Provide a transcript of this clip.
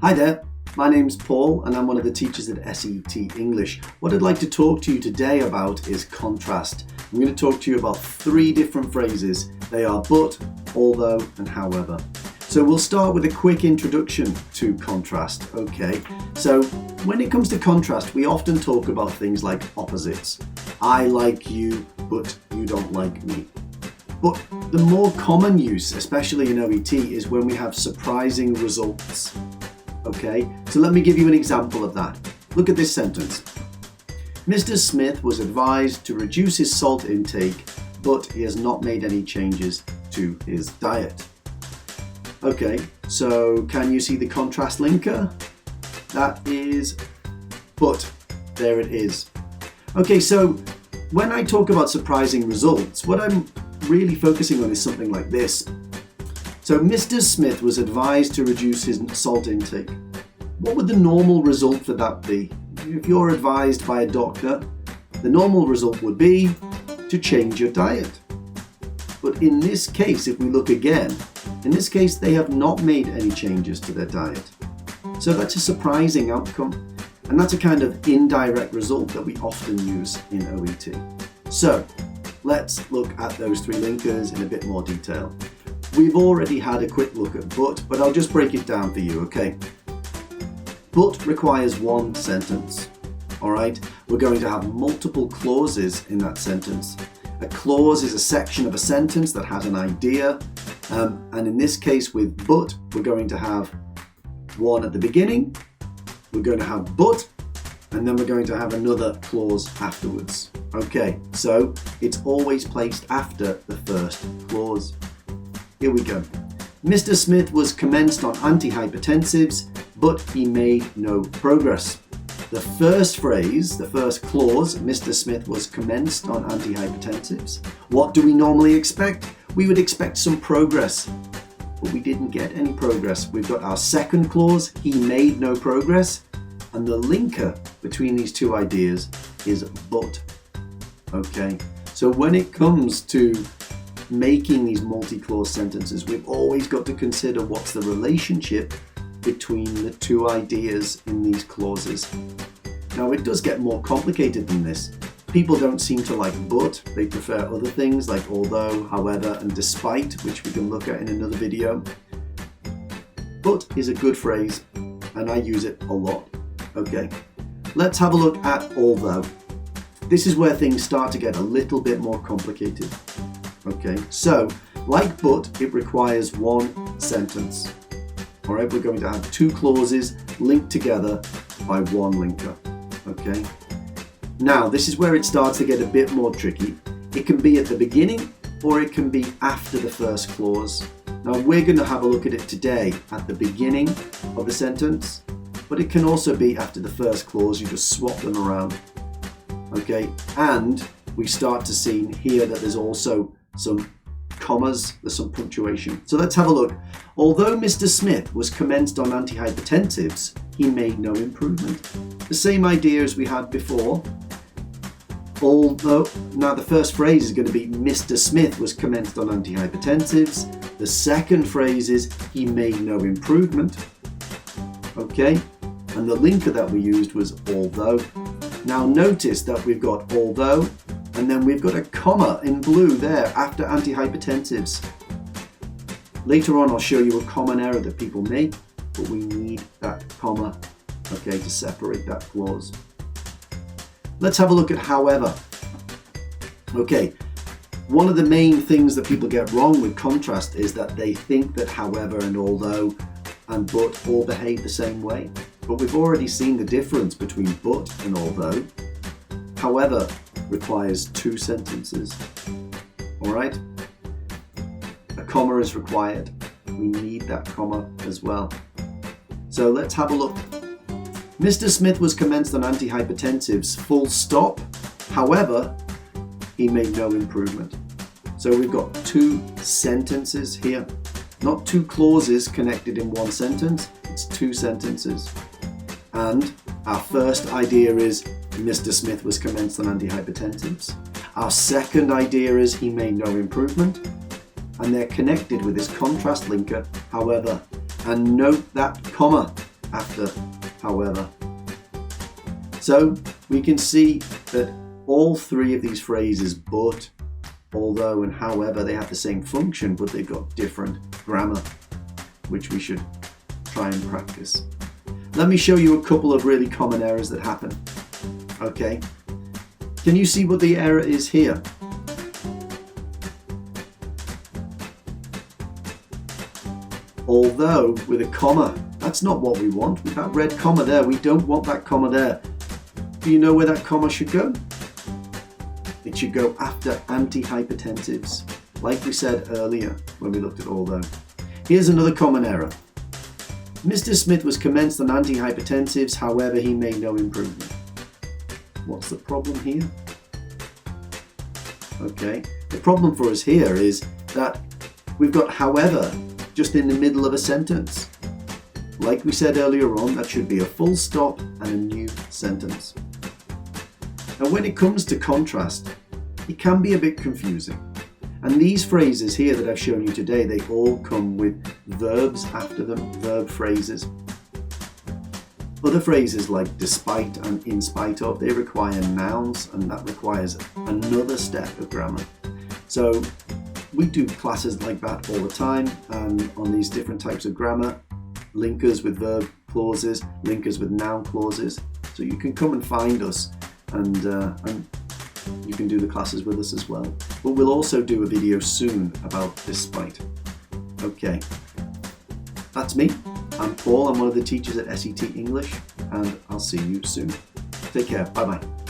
Hi there, my name's Paul and I'm one of the teachers at SET English. What I'd like to talk to you today about is contrast. I'm going to talk to you about 3 different phrases. They are but, although and however. So we'll start with a quick introduction to contrast. Okay, so when it comes to contrast, we often talk about things like opposites. I like you, but you don't like me. But the more common use, especially in OET, is when we have surprising results. Okay, so let me give you an example of that. Look at this sentence. Mr. Smith was advised to reduce his salt intake, but he has not made any changes to his diet. Okay, so can you see the contrast linker? That is but. There it is. Okay, so when I talk about surprising results, what I'm really focusing on is something like this. So Mr. Smith was advised to reduce his salt intake. What would the normal result for that be? If you're advised by a doctor, the normal result would be to change your diet. But in this case, if we look again, in this case they have not made any changes to their diet. So that's a surprising outcome, and that's a kind of indirect result that we often use in OET. So let's look at those 3 linkers in a bit more detail. We've already had a quick look at but I'll just break it down for you, okay? But requires 1 sentence, all right? We're going to have multiple clauses in that sentence. A clause is a section of a sentence that has an idea, and in this case with but, we're going to have 1 at the beginning, we're going to have but, and then we're going to have another clause afterwards. Okay, so it's always placed after the first clause. Here we go. Mr. Smith was commenced on antihypertensives, but he made no progress. The first phrase, the first clause, Mr. Smith was commenced on antihypertensives. What do we normally expect? We would expect some progress, but we didn't get any progress. We've got our second clause, he made no progress, and the linker between these 2 ideas is but. Okay, so when it comes to making these multi-clause sentences, we've always got to consider what's the relationship between the 2 ideas in these clauses. Now it does get more complicated than this. People don't seem to like but, they prefer other things like although, however, and despite, which we can look at in another video. But is a good phrase, and I use it a lot. Okay, let's have a look at although. This is where things start to get a little bit more complicated. Okay, so like but, it requires 1 sentence. All right, we're going to have 2 clauses linked together by 1 linker. Okay, now this is where it starts to get a bit more tricky. It can be at the beginning or it can be after the first clause. Now we're going to have a look at it today at the beginning of the sentence, but it can also be after the first clause. You just swap them around. Okay, and we start to see here that there's also some commas, there's some punctuation. So let's have a look. Although Mr. Smith was commenced on antihypertensives, he made no improvement. The same idea as we had before. Although, now the first phrase is going to be Mr. Smith was commenced on antihypertensives. The second phrase is he made no improvement. Okay, and the linker that we used was although. Now notice that we've got although, and then we've got a comma in blue there after antihypertensives. Later on I'll show you a common error that people make, but we need that comma, okay, to separate that clause. Let's have a look at however. Okay, one of the main things that people get wrong with contrast is that they think that however and although and but all behave the same way. But we've already seen the difference between but and although. However requires 2 sentences. All right? A comma is required. We need that comma as well. So let's have a look. Mr. Smith was commenced on antihypertensives, full stop. However, he made no improvement. So we've got 2 sentences here. Not 2 clauses connected in 1 sentence, it's 2 sentences. And our first idea is Mr. Smith was commenced on antihypertensives. Our second idea is he made no improvement. And they're connected with this contrast linker, however. And note that comma. after however. So we can see that all three of these phrases, but, although, and however, they have the same function, but they've got different grammar, which we should try and practice. Let me show you a couple of really common errors that happen. Okay, can you see what the error is here? Although with a comma, that's not what we want. With that red comma there, we don't want that comma there. Do you know where that comma should go? It should go after antihypertensives, like we said earlier when we looked at although. Here's another common error. Mr. Smith was commenced on antihypertensives, however, he made no improvement. What's the problem here? Okay, the problem for us here is that we've got however just in the middle of a sentence. Like we said earlier on, that should be a full stop and a new sentence. Now when it comes to contrast, it can be a bit confusing. And these phrases here that I've shown you today, they all come with verbs after them, verb phrases. Other phrases like despite and in spite of, they require nouns, and that requires another step of grammar. So we do classes like that all the time, and on these different types of grammar, linkers with verb clauses, linkers with noun clauses. So you can come and find us and you can do the classes with us as well. But we'll also do a video soon about despite. Okay, that's me. I'm Paul. I'm one of the teachers at SET English, and I'll see you soon. Take care. Bye-bye.